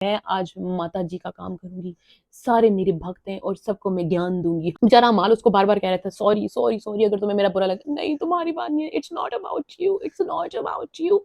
मैं आज माता जी का काम करूंगी, सारे मेरे भक्त हैं और सबको मैं ज्ञान दूंगी। बेचारा माल उसको बार बार कह रहा था सॉरी सॉरी सॉरी, अगर तुम्हें मेरा बुरा लगा। नहीं, तुम्हारी बात नहीं है, it's not about you, it's not about you.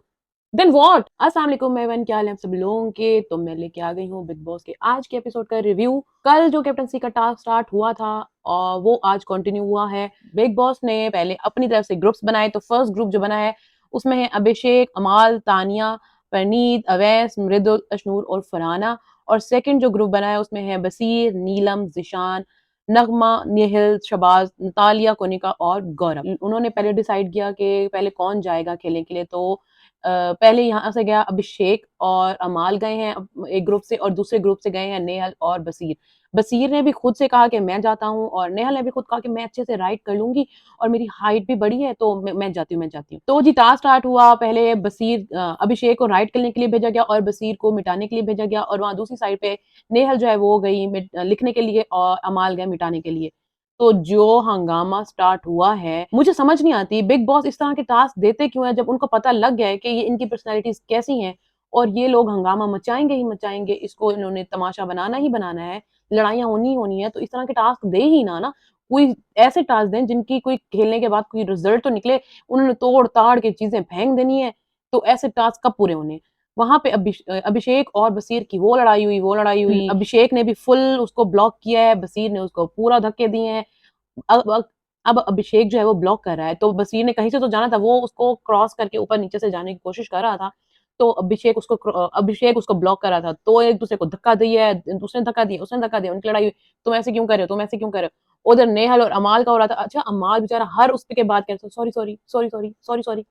Then what. अस्सलाम वालेकुम मेवन, क्या हाल है आप सब लोगों के। तो मैं लेके आ गई हूँ बिग बॉस के आज के एपिसोड का रिव्यू। कल जो कैप्टनसी का टास्क स्टार्ट हुआ था और वो आज कंटिन्यू हुआ है। बिग बॉस ने पहले अपनी तरफ से ग्रुप्स बनाए, तो फर्स्ट ग्रुप जो बना है उसमें है अभिषेक, अमाल, तानिया, परनीत, अवैस, मृदुल, अशनूर और फरहाना। और सेकंड जो ग्रुप बना है उसमें है बसीर, नीलम, जिशान, नगमा, निहिल, शबाज, नतालिया, कोनिका और गौरव। उन्होंने पहले डिसाइड किया कि पहले कौन जाएगा खेलने के लिए। तो पहले यहाँ से गया अभिषेक और अमाल गए हैं एक ग्रुप से, और दूसरे ग्रुप से गए हैं नेहल और बसीर। बसीर ने भी खुद से कहा कि मैं जाता हूँ, और नेहल ने भी खुद कहा कि मैं अच्छे से राइड कर लूंगी और मेरी हाइट भी बड़ी है, तो मैं जाती हूँ, मैं जाती हूँ। तो जी टास्क स्टार्ट हुआ। पहले बसीर अभिषेक को राइड करने के लिए भेजा गया और बसीर को मिटाने के लिए भेजा गया, और वहां दूसरी साइड पे नेहल जो है वो गई लिखने के लिए और अमाल गए मिटाने के लिए। तो जो हंगामा स्टार्ट हुआ है, मुझे समझ नहीं आती बिग बॉस इस तरह के टास्क देते क्यों है, जब उनको पता लग गया है कि ये इनकी पर्सनैलिटीज कैसी हैं और ये लोग हंगामा मचाएंगे ही मचाएंगे। इसको इन्होंने तमाशा बनाना ही बनाना है, लड़ाइयां होनी ही होनी है, तो इस तरह के टास्क दे ही ना कोई ऐसे टास्क दें जिनकी कोई खेलने के बाद कोई रिजल्ट तो निकले। उन्होंने तोड़ ताड़ के चीजें फेंक देनी है, तो ऐसे टास्क कब पूरे होने। वहां पे अभिषेक और बसीर की वो लड़ाई हुई। अभिषेक ने भी फुल उसको ब्लॉक किया है, बसीर ने उसको पूरा धक्के दिए हैं। अब अब अब अभिषेक जो है वो ब्लॉक कर रहा है, तो बसीर ने कहीं से तो जाना था, वो उसको क्रॉस करके ऊपर नीचे से जाने की कोशिश कर रहा था। तो अभिषेक उसको ब्लॉक कर रहा था, तो एक दूसरे को धक्का दिया है, उसने धक्का दिया, उसने धक्का दिया, उनकी लड़ाई हुई। तुम ऐसे क्यों कर रहे हो, तुम ऐसे क्यों कर रहे हो। उधर नेहल और अमाल का हो रहा था। अच्छा, अमाल बेचारा हर उसके बाद कहता sorry sorry sorry sorry sorry sorry.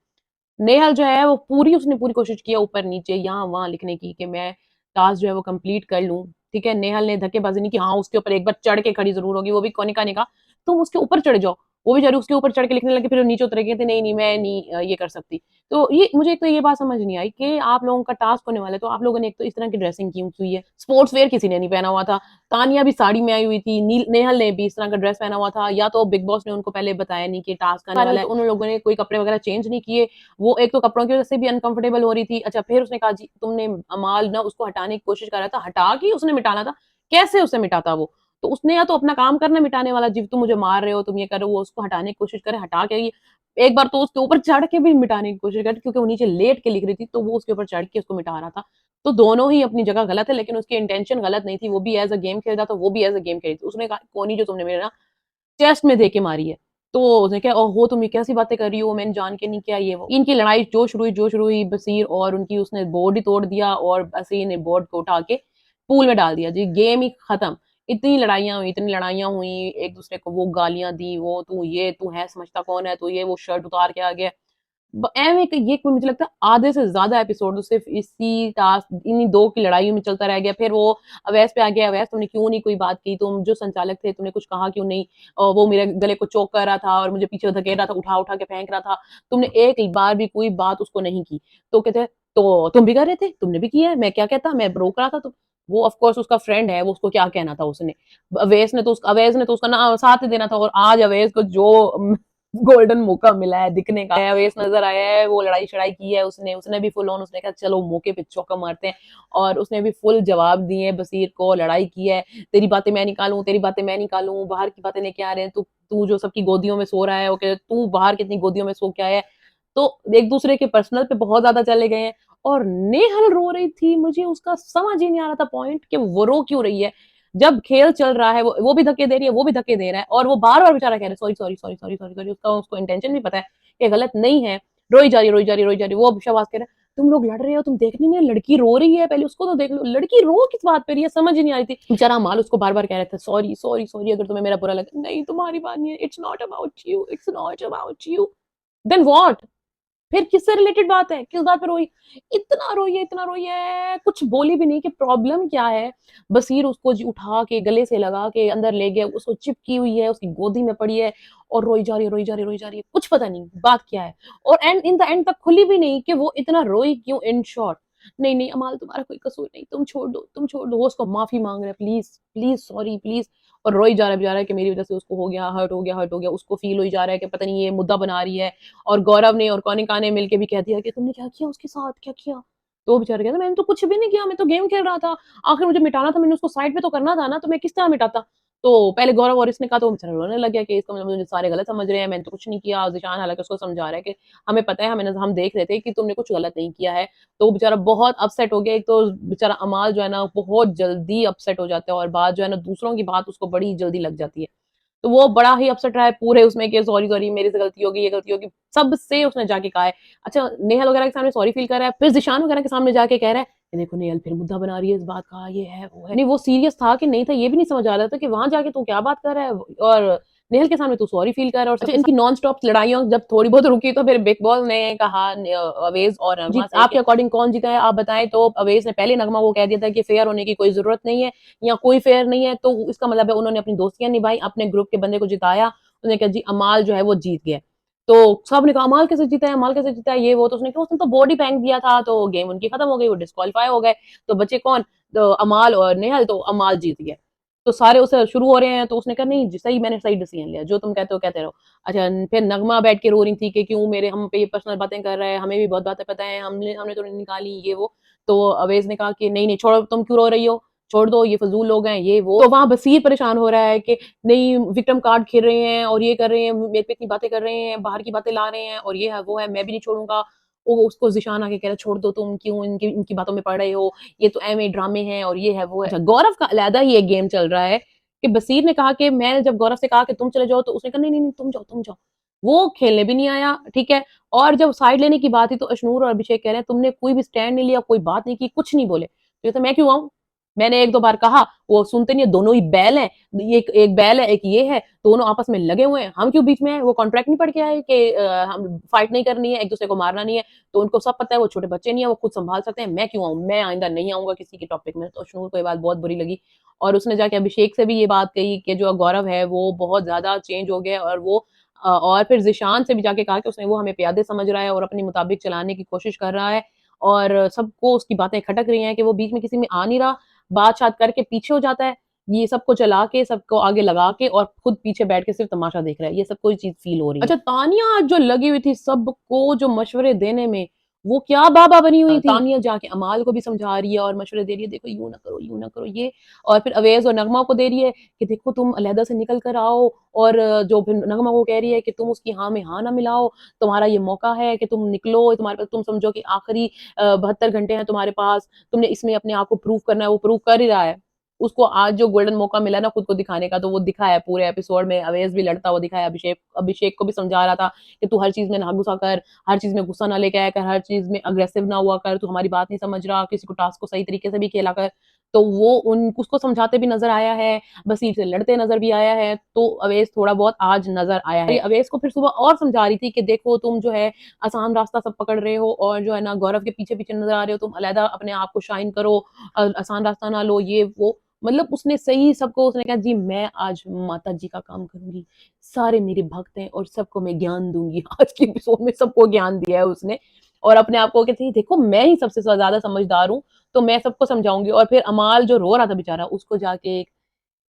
Nehal जो है वो उसने पूरी कोशिश किया ऊपर नीचे यहाँ वहां लिखने की कि मैं टास्क जो है वो कंप्लीट कर लूं। ठीक है, नेहल ने धक्केबाजी नहीं की, हाँ उसके ऊपर एक बार चढ़ के खड़ी जरूर होगी, वो भी कोनिका ने कहा तुम उसके ऊपर चढ़ जाओ। वो बेचारी उसके ऊपर चढ़ के लिखने लगी, फिर वो नीचे उतर गई थी, नहीं नहीं मैं नहीं ये कर सकती। तो ये मुझे एक तो ये बात समझ नहीं आई कि आप लोगों का टास्क होने वाला है, तो आप लोगों ने एक तो इस तरह की ड्रेसिंग क्यों की हुई है। स्पोर्ट्स वेयर किसी ने नहीं पहना हुआ था। तानिया भी साड़ी में आई हुई थी, नेहल ने भी इस तरह का ड्रेस पहना हुआ था, या तो बिग बॉस ने उनको पहले बताया नहीं कि टास्क आने वाला है, उन लोगों ने कोई कपड़े वगैरह चेंज नहीं किए। वो एक तो कपड़ों की वजह से भी अनकंफर्टेबल हो रही थी। अच्छा, फिर उसने कहा जी तुमने अमाल ना उसको हटाने की कोशिश कर रहा था, हटा के उसने मिटाना था। कैसे उसे मिटाता वो। तो उसने या तो अपना काम करना मिटाने वाला, जी तुम मुझे मार रहे हो, तुम ये कर रहे हो, वो उसको हटाने की कोशिश करे, हटा के एक बार तो उसके ऊपर चढ़ के भी मिटाने की कोशिश कर, क्योंकि वो नीचे लेट के लिख रही थी, तो वो उसके ऊपर चढ़ के उसको मिटा रहा था। तो दोनों ही अपनी जगह गलत है, लेकिन उसकी इंटेंशन गलत नहीं थी। वो भी एज अ गेम खेल रहा था, वो भी एज अ गेम खेल रही थी। उसने कहा कोनी जो तुमने मेरे ना चेस्ट में दे के मारी है। तो उसने कहा ओहो तुम ये कैसी बातें कर रही हो, मैंने जान के नहीं किया ये वो। इनकी लड़ाई जो शुरू हुई बसीर और उनकी, उसने बोर्ड ही तोड़ दिया और बसीर ने बोर्ड को उठा के पूल में डाल दिया जी, गेम ही खत्म। इतनी लड़ाइयां हुई एक दूसरे को, वो गालियां दी, वो तू है समझता कौन है, तू ये वो शर्ट उतार के आ गया। एवे ये मुझे लगता है आधे से ज्यादा एपिसोड तो सिर्फ इसी टास्क इन्हीं दो की लड़ाई में चलता रह गया। फिर वो अवैस पे आ गया, अवैस तुमने क्यों नहीं कोई बात की, तुम जो संचालक थे तुमने कुछ कहा क्यों नहीं। वो मेरे गले को चोक कर रहा था और मुझे पीछे धकेल रहा था, उठा उठा के फेंक रहा था, तुमने एक बार भी कोई बात उसको नहीं की। तो कहते हैं तो तुम भी कर रहे थे, तुमने भी किया है, मैं क्या कहता, मैं रोक रहा था। तो वो ऑफ कोर्स उसका फ्रेंड है, वो उसको क्या कहना था उसने। अवैस ने तो उसका ना साथ ही देना था, और आज अवैस को जो गोल्डन मौका मिला है दिखने का, अवेश नजर आया है, वो लड़ाई शड़ाई की है उसने उसने भी फुल ऑन, उसने कहा चलो मौके पे चौका मारते हैं। और उसने भी फुल जवाब दिए बसीर को, लड़ाई की है। तेरी बातें मैं निकालूं, तेरी बातें मैं निकालूं, बाहर की बातें लेके आ रहे हैं, तू तू जो सबकी गोदियों में सो रहा है, ओके तू बाहर कितनी गोदियों में सो के आया है। तो एक दूसरे के पर्सनल पे बहुत ज्यादा चले गए हैं। और नेहल रो रही थी, मुझे उसका समझ ही नहीं आ रहा था पॉइंट कि वो रो क्यों रही है। जब खेल चल रहा है वो भी धक्के दे रही है, वो भी धक्के दे रहा है, और वो बार बार बेचारा कह रहा है sorry sorry sorry sorry sorry sorry. उसका उसको इंटेंशन भी पता है कि गलत नहीं है। रोई जा रही रोई जा रही रोई जा रही। वो शबाज कह रहा है तुम लोग लड़ रहे हो, तुम देख नहीं रहे, लड़की रो रही है, पहले उसको तो देख लो, लड़की रो किस बात पे रही है, समझ ही नहीं आ रही थी। बेचारा माल उसको बार बार कह रहा था सॉरी सॉरी सॉरी, अगर तुम्हें मेरा बुरा लगा। नहीं, तुम्हारी बात नहीं है, it's not about you, it's not about you. Then what. फिर किससे रिलेटेड बात है, किस बात पे रोई। इतना रोई है, कुछ बोली भी नहीं कि प्रॉब्लम क्या है। बसीर उसको उठा के गले से लगा के अंदर ले गया, उसको चिपकी हुई है, उसकी गोदी में पड़ी है, और रोई जा रही है रोई जा रही है रोई जा रही है, कुछ पता नहीं बात क्या है। और एंड इन द एंड तक खुली भी नहीं कि वो इतना रोई क्यों। इन शॉर्ट, नहीं नहीं अमाल तुम्हारा कोई कसूर नहीं, तुम छोड़ दो तुम छोड़ दो। वो उसको माफी मांग रहा है, प्लीज प्लीज सॉरी प्लीज। और रोई जा रहा है बेचारा कि मेरी वजह से उसको हो गया, हर्ट हो गया, हर्ट हो गया। उसको फील हो जा रहा है कि पता नहीं ये मुद्दा बना रही है। और गौरव ने और कौनिका ने मिलके भी कह दिया कि तुमने क्या किया उसके साथ, क्या किया। तो वो बेचारा कहता मैंने तो कुछ भी नहीं किया, मैं तो गेम खेल रहा था, आखिर मुझे मिटाना था, मैंने उसको साइड पे तो करना था ना, तो मैं किस तरह मिटाता? तो पहले गौरव और इसने कहा तो वो बेचारा रोने लग गया कि इसका मतलब मुझे सारे गलत समझ रहे हैं, मैंने तो कुछ नहीं किया। ज़ीशान हालाँकि उसको समझा रहा है कि हमें पता है, हम देख रहे थे कि तुमने कुछ गलत नहीं किया है। तो वो बेचारा बहुत अपसेट हो गया। एक तो बेचारा अमाल जो है ना बहुत जल्दी अपसेट हो जाता है और बात जो है ना दूसरों की बात उसको बड़ी जल्दी लग जाती है। तो वो बड़ा ही अपसेट रहा है पूरे उसमें कि सॉरी सॉरी मेरे से गलती होगी, ये गलती होगी। सबसे उसने जाके कहा है। अच्छा नेहल वगैरह के सामने सॉरी फील कर रहा है, फिर ज़ीशान वगैरह के सामने जाके कह रहा है कि देखो नेहल फिर मुद्दा बना रही है इस बात का, ये है, वो है। नहीं वो सीरियस था कि नहीं था ये भी नहीं समझ आ रहा था कि वहाँ जाके तू क्या बात कर रहा है और नेहल के सामने तू सॉरी फील कर रहा है। और अच्छा इनकी नॉन स्टॉप लड़ाइयाँ जब थोड़ी बहुत रुकी तो फिर बिग बॉस ने कहा अवेज और नगमा से आपके अकॉर्डिंग कौन जीता है आप बताएं। तो अवेज ने पहले नगमा को कह दिया था कि फेयर होने की कोई जरूरत नहीं है या कोई फेयर नहीं है, तो इसका मतलब है उन्होंने अपनी दोस्तियां निभाई, अपने ग्रुप के बंदे को जिताया। उन्होंने कहा जी अमाल जो है वो जीत गया। तो सब ने कहा अमाल कैसे जीता है, अमाल कैसे जीता है, ये वो। तो उसने कहा उसने तो बॉडी पैंक दिया था, तो गेम उनकी खत्म हो गई, वो डिस्क्वालीफाई हो गए। तो बचे कौन? तो अमाल और नेहल, तो अमाल जीत गया। तो सारे उसे शुरू हो रहे हैं, तो उसने कहा नहीं जी सही, मैंने सही डिसीजन लिया, जो तुम कहते हो कहते रहो। अच्छा फिर नगमा बैठ के रो रही थी कि क्यों मेरे हम पे ये पर्सनल बातें कर रहे हैं, हमें भी बहुत बातें पता है, हमने हमने तो नहीं निकाली ये वो। तो अवेज ने कहा कि नहीं नहीं छोड़ो, तुम क्यों रो रही हो, छोड़ दो, ये फजूल लोग हैं, ये वो। तो वहां बसीर परेशान हो रहा है कि नहीं विक्रम कार्ड खेल रहे हैं और ये कर रहे हैं, मेरे पे इतनी बातें कर रहे हैं, बाहर की बातें ला रहे हैं और ये है वो है, मैं भी नहीं छोड़ूंगा। वो उसको जिशान आके कह रहा छोड़ दो, तुम क्यों इनकी इनकी बातों में पड़ रहे हो, ये तो एम ड्रामे हैं और ये है वो है। अच्छा गौरव का अलहदा ही एक गेम चल रहा है कि बसीर ने कहा कि मैं जब गौरव से कहा कि तुम चले जाओ तो उसने कहा नहीं नहीं नहीं तुम जाओ तुम जाओ। वो खेलने भी नहीं आया, ठीक है। और जब साइड लेने की बात थी तो अशनूर और अभिषेक कह रहे हैं तुमने कोई भी स्टैंड नहीं लिया, कोई बात नहीं की, कुछ नहीं बोले। तो मैं क्यों आऊं, मैंने एक दो बार कहा, वो सुनते नहीं है, दोनों ही बैल हैं, एक एक बैल है एक ये है, दोनों आपस में लगे हुए हैं, हम क्यों बीच में हैं। वो कॉन्ट्रैक्ट नहीं पढ़ के आए कि हम फाइट नहीं करनी है, एक दूसरे को मारना नहीं है। तो उनको सब पता है, वो छोटे बच्चे नहीं है, वो खुद संभाल सकते हैं, मैं क्यों आऊं, मैं आइंदा नहीं आऊंगा किसी के टॉपिक में। तो अशनूर को ये बात बहुत बुरी लगी और उसने जाके अभिषेक से भी ये बात कही कि जो गौरव है वो बहुत ज्यादा चेंज हो गया और वो और फिर जिशान से भी जाके कहा कि उसने वो हमें प्यादे समझ रहा है और अपने मुताबिक चलाने की कोशिश कर रहा है और सबको उसकी बातें खटक रही हैं कि वो बीच में किसी में आ नहीं रहा, बात शात करके पीछे हो जाता है, ये सबको चला के सबको आगे लगा के और खुद पीछे बैठ के सिर्फ तमाशा देख रहा है, ये सब कोई चीज फील हो रही है। अच्छा तानिया जो लगी हुई थी सबको जो मशवरे देने में, वो क्या बाबा बनी हुई थी। तानिया जाके अमाल को भी समझा रही है और मशवरे दे रही है, देखो यूं ना करो ये। और फिर अवेज और नगमा को दे रही है कि देखो तुम अलहदा से निकल कर आओ और जो फिर नगमा को कह रही है कि तुम उसकी हाँ में हाँ ना मिलाओ, तुम्हारा ये मौका है कि तुम निकलो, तुम्हारे पास, तुम समझो कि आखिरी 72 घंटे हैं तुम्हारे पास, तुमने इसमें अपने आप को प्रूव करना है, वो प्रूव कर ही रहा है। उसको आज जो गोल्डन मौका मिला ना खुद को दिखाने का, तो वो दिखाया पूरे एपिसोड में, अवेज भी लड़ता हुआ दिखाया, अभिषेक अभिषेक को भी समझा रहा था कि तू हर चीज में ना गुस्सा कर, हर चीज में गुस्सा ना लेके आया कर, हर चीज में अग्रेसिव ना हुआ कर, तू हमारी बात नहीं समझ रहा, किसी को टास्क को सही तरीके से भी खेला कर। तो वो उन उसको समझाते भी नजर आया है, बसीर से लड़ते नजर भी आया है, तो अवेज थोड़ा बहुत आज नजर आया है। अवेज को फिर सुबह और समझा रही थी कि देखो तुम जो है आसान रास्ता सब पकड़ रहे हो और जो है ना गौरव के पीछे पीछे नजर आ रहे हो, तुम अलहदा अपने आप को शाइन करो, आसान रास्ता ना लो, ये वो। मतलब उसने सही सबको, उसने कहा जी मैं आज माता जी का काम करूंगी, सारे मेरे भक्त हैं और सबको मैं ज्ञान दूंगी। आज के एपिसोड में सबको ज्ञान दिया है उसने और अपने आप को कहती है देखो मैं ही सबसे ज्यादा समझदार हूँ, तो मैं सबको समझाऊंगी। और फिर अमाल जो रो रहा था बेचारा, उसको जाके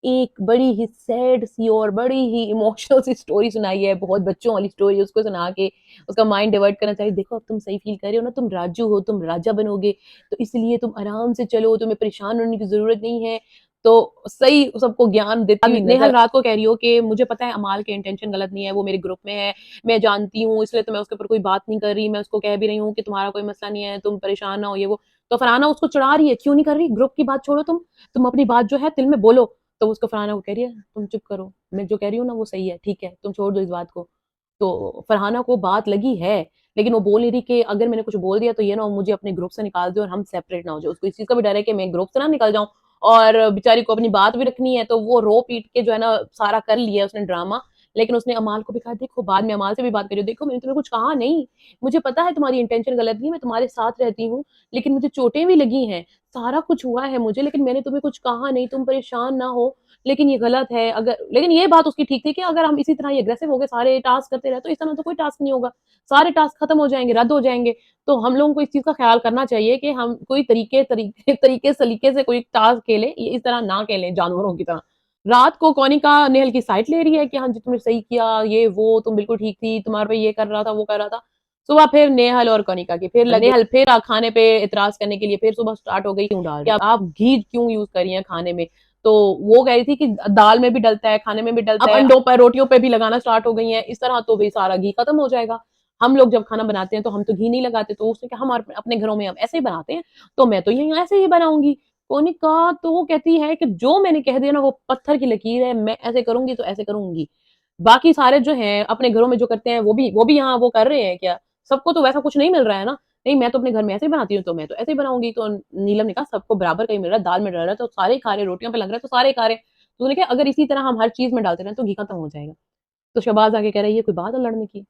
एक बड़ी ही सैड सी और बड़ी ही इमोशनल सी स्टोरी सुनाई है, बहुत बच्चों वाली स्टोरी उसको सुना के उसका माइंड डाइवर्ट करना चाहिए। देखो अब तुम सही फील कर रहे हो ना, तुम राजू हो, तुम राजा बनोगे, तो इसलिए तुम आराम से चलो, तुम्हें परेशान होने की जरूरत नहीं है। तो सही सबको ज्ञान देती हुई नेहल रात को कह रही हो कि मुझे पता है अमाल के इंटेंशन गलत नहीं है, वो मेरे ग्रुप में है, मैं जानती हूँ, इसलिए तो मैं उसके ऊपर कोई बात नहीं कर रही, मैं उसको कह भी रही हूँ कि तुम्हारा कोई मसला नहीं है, तुम परेशान ना हो, ये वो। तो फरहाना उसको चढ़ा रही है, क्यों नहीं कर रही, ग्रुप की बात छोड़ो, तुम अपनी बात जो है दिल में बोलो। तो उसको फरहाना को कह रही है तुम चुप करो, मैं जो कह रही हूँ ना वो सही है, ठीक है, तुम छोड़ दो इस बात को। तो फरहाना को बात लगी है, लेकिन वो बोल नहीं रही कि अगर मैंने कुछ बोल दिया तो ये ना मुझे अपने ग्रुप से निकाल दे और हम सेपरेट ना हो जाए। उसको इस चीज का भी डर है कि मैं ग्रुप से ना निकल जाऊं और बेचारी को अपनी बात भी रखनी है, तो वो रो पीट के जो है ना सारा कर लिया उसने ड्रामा। लेकिन उसने अमाल को भी कहा देखो, बाद में अमाल से भी बात करी, देखो मैंने तुम्हें कुछ कहा नहीं, मुझे पता है तुम्हारी इंटेंशन गलत नहीं है, मैं तुम्हारे साथ रहती हूँ, लेकिन मुझे चोटें भी लगी हैं, सारा कुछ हुआ है मुझे, लेकिन मैंने तुम्हें कुछ कहा नहीं, तुम परेशान ना हो, लेकिन ये गलत है। अगर लेकिन ये बात उसकी ठीक थी कि अगर हम इसी तरह ये अग्रेसिव हो गए, सारे टास्क करते रहे, तो इस तरह तो कोई टास्क नहीं होगा, सारे टास्क खत्म हो जाएंगे, रद्द हो जाएंगे। तो हम लोगों को इस चीज का ख्याल करना चाहिए कि हम कोई तरीके सलीके से कोई टास्क खेलें, ये इस तरह ना खेलें जानवरों की तरह। रात को कौनिका नेहल की साइड ले रही है कि हाँ जी तुमने सही किया, ये वो, तुम बिल्कुल ठीक थी, तुम्हारे पे ये कर रहा था वो कर रहा था। सुबह फिर नेहल और कनिका की फिर नेहल फिर खाने पे इतराज करने के लिए फिर सुबह स्टार्ट हो गई, क्यों डाल रही आप घी क्यों यूज करी है खाने में। तो वो कह रही थी कि दाल में भी डलता है, खाने में भी डलता है, अंडों पर रोटियों पे भी लगाना स्टार्ट हो गई है, इस तरह तो भाई सारा घी खत्म हो जाएगा। हम लोग जब खाना बनाते हैं तो हम तो घी नहीं लगाते, तो उसने कहा हम अपने घरों में हम ऐसे ही बनाते हैं, तो मैं तो यही ऐसे ही बनाऊंगी। कोनिका तो वो कहती है कि जो मैंने कह दिया ना वो पत्थर की लकीर है, मैं ऐसे करूंगी तो ऐसे करूंगी। बाकी सारे जो हैं अपने घरों में जो करते हैं वो भी यहाँ वो कर रहे हैं क्या? सबको तो वैसा कुछ नहीं मिल रहा है ना। नहीं मैं तो अपने घर में ऐसे ही बनाती हूँ, तो मैं तो ऐसे ही बनाऊंगी। तो नीलम ने कहा सबको बराबर कहीं मिल रहा है, दाल में डल रहा है तो सारे ही खा रहे, रोटियों पे लग रहा है तो सारे ही खा रहे। तो उन्होंने कहा अगर इसी तरह हम हर चीज में डालते रहे तो घी खत्म हो जाएगा। तो शहबाज आके कह रहा है ये कोई बात है लड़ने की,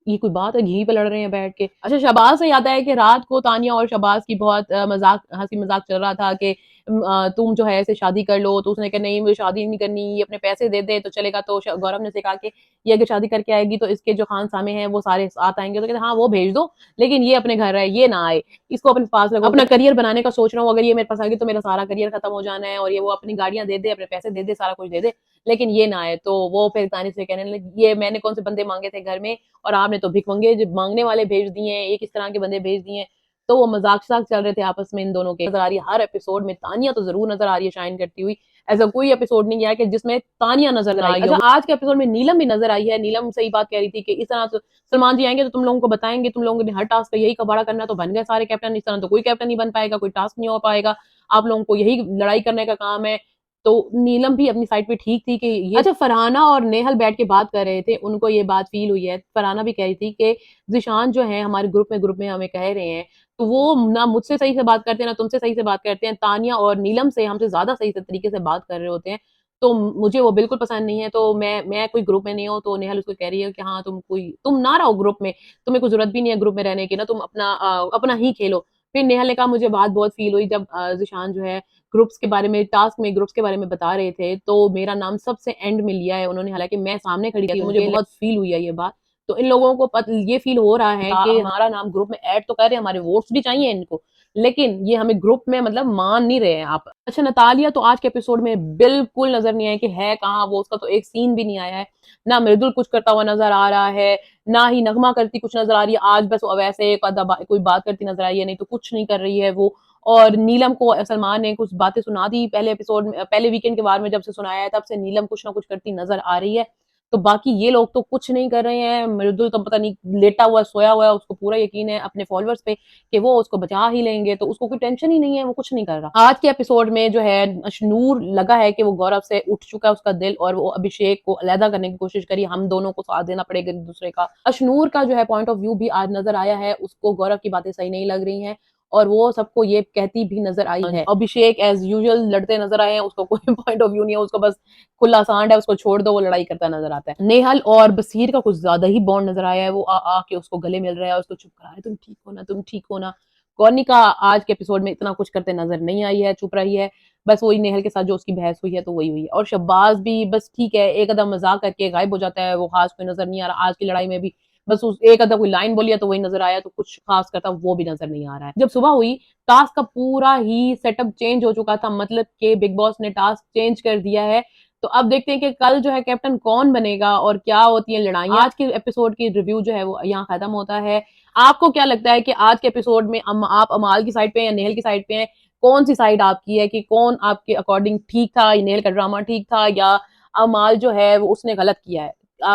ये कोई बात है घी पे लड़ रहे हैं बैठ के। अच्छा शहबाज से याद आया कि रात को तानिया और शहबाज की बहुत मजाक हंसी मजाक चल रहा था कि तुम जो है ऐसे शादी कर लो। तो उसने कहा नहीं मुझे शादी नहीं करनी, ये अपने पैसे दे दे तो चलेगा। तो गौरव ने से कहा कि ये अगर शादी करके आएगी तो इसके जो खान सामे हैं वो सारे साथ आएंगे। तो कहते हाँ वो भेज दो, लेकिन ये अपने घर है, ये ना आए, इसको अपने पास रखो, अपना करियर बनाने का सोच रहा हूँ, अगर ये मेरे पास आएगी तो मेरा सारा करियर खत्म हो जाना है। और ये वो अपनी गाड़ियां दे दे, अपने पैसे दे दे, सारा कुछ दे दे, लेकिन ये ना आए। तो वो फिर तानी से कहने लगे ये मैंने कौन से बंदे मांगे थे घर में, और आपने तो भिखमंगे जो मांगने वाले भेज दिए हैं, एक इस तरह के बंदे भेज दिए हैं। तो वो मजाक शजाक चल रहे थे आपस में इन दोनों के। नजर आ रही है हर एपिसोड में तानिया तो जरूर नजर आ रही है शाइन करती हुई। ऐसा कोई एपिसोड नहीं गया कि जिसमें तानिया नजर आई। अच्छा आज के एपिसोड में नीलम भी नजर आई है। नीलम सही बात कह रही थी कि इस तरह से सलमान जी आएंगे तो तुम लोगों को बताएंगे, तुम लोगों ने हर टास्क का यही कबाड़ा करना, तो बन गए सारे कैप्टन, इस तरह तो कोई कैप्टन नहीं बन पाएगा, कोई टास्क नहीं हो पाएगा, आप लोगों को यही लड़ाई करने का काम है। तो नीलम भी अपनी साइड पे ठीक थी कि ये। अच्छा फरहाना और नेहल बैठ के बात कर रहे थे, उनको ये बात फील हुई है। फरहाना भी कह रही थी कि जिशान जो है हमारे ग्रुप में हमें कह रहे हैं, तो वो ना मुझसे सही से बात करते हैं ना तुमसे सही से बात करते हैं, तानिया और नीलम से हमसे ज्यादा सही से तरीके से बात कर रहे होते हैं। तो मुझे वो बिल्कुल पसंद नहीं है। तो मैं कोई ग्रुप में नहीं हूँ। तो नेहल उसको कह रही है कि हाँ तुम ना रहो ग्रुप में, तुम्हें कोई जरूरत भी नहीं है ग्रुप में रहने की ना, तुम अपना ही खेलो। फिर नेहल ने कहा मुझे बात बहुत फील हुई जब जिशान जो है ग्रुप्स के बारे में, टास्क में ग्रुप्स के बारे में बता रहे थे, तो मेरा नाम सबसे एंड में लिया है उन्होंने, हालांकि मैं सामने खड़ी थी, मुझे बहुत फील हुई है ये बात। तो इन लोगों को ये फील हो रहा है कि हमारा नाम ग्रुप में ऐड तो कर रहे हैं, हमारे वोट्स भी चाहिए इनको, लेकिन ये हमें ग्रुप में मतलब मान नहीं रहे हैं आप। अच्छा नतालिया तो आज के एपिसोड में बिल्कुल नजर नहीं आया कि है कहाँ वो, उसका तो एक सीन भी नहीं आया है। ना मृदुल कुछ करता हुआ नजर आ रहा है, ना ही नगमा करती कुछ नजर आ रही है। आज बस वैसे कोई बात करती नजर आई है, नहीं तो कुछ नहीं कर रही है वो। और नीलम को सलमान ने कुछ बातें सुना दी पहले एपिसोड में, पहले वीकेंड के बारे में जब से सुनाया है तब से नीलम कुछ ना कुछ करती नजर आ रही है। तो बाकी ये लोग तो कुछ नहीं कर रहे हैं। मृदुल तो पता नहीं लेटा हुआ सोया हुआ है, उसको पूरा यकीन है अपने फॉलोअर्स पे कि वो उसको बचा ही लेंगे, तो उसको कोई टेंशन ही नहीं है, वो कुछ नहीं कर रहा। आज के एपिसोड में जो है अशनूर लगा है कि वो गौरव से उठ चुका है उसका दिल, और वो अभिषेक को अलहदा करने की कोशिश करी, हम दोनों को साथ देना पड़ेगा एक दूसरे का। अशनूर का जो है पॉइंट ऑफ व्यू भी आज नजर आया है, उसको गौरव की बातें सही नहीं लग रही हैं और वो सबको ये कहती भी नजर आई है। अभिषेक एज यूजुअल लड़ते नजर आए हैं, उसको कोई पॉइंट ऑफ व्यू नहीं है, उसको बस खुला सांड है, उसको छोड़ दो, वो लड़ाई करता नजर आता है। नेहल और बसीर का कुछ ज्यादा ही बॉन्ड नजर आया है, वो आके उसको गले मिल रहा है, उसको चुप करा रहा है, तुम ठीक हो ना, तुम ठीक हो ना। कौनिका आज के एपिसोड में इतना कुछ करते नजर नहीं आई है, चुप रही है, बस वही नेहल के साथ जो उसकी बहस हुई है तो वही हुई है। और शब्बाज भी बस ठीक है, एक कदम मजाक करके गायब हो जाता है, वो खास कोई नजर नहीं आ रहा। आज की लड़ाई में भी बस उस एक अदा कोई लाइन बोली है तो वही नजर आया, तो कुछ खास करता वो भी नजर नहीं आ रहा है। जब सुबह हुई टास्क का पूरा ही सेटअप चेंज हो चुका था, मतलब कि बिग बॉस ने टास्क चेंज कर दिया है। तो अब देखते हैं कि कल जो है कैप्टन कौन बनेगा और क्या होती है लड़ाइयाँ। आज के एपिसोड की रिव्यू जो है वो यहाँ खत्म होता है। आपको क्या लगता है कि आज के एपिसोड में आप अमाल की साइड पे या नेहल की साइड पे हैं? कौन सी साइड आपकी है कि कौन आपके अकॉर्डिंग ठीक था, नेहल का ड्रामा ठीक था या अमाल जो है वो उसने गलत किया है?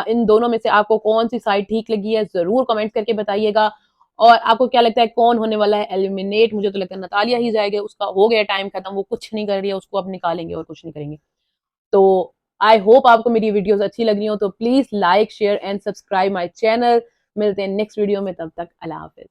इन दोनों में से आपको कौन सी साइड ठीक लगी है जरूर कमेंट करके बताइएगा। और आपको क्या लगता है कौन होने वाला है एलिमिनेट? मुझे तो लगता है नतालिया ही जाएगा, उसका हो गया टाइम खत्म, वो कुछ नहीं कर रही है, उसको अब निकालेंगे और कुछ नहीं करेंगे। तो आई होप आपको मेरी वीडियोस अच्छी लग रही हो, तो please like share and subscribe my channel. मिलते हैं नेक्स्ट वीडियो में, तब तक अल्लाह हाफिज।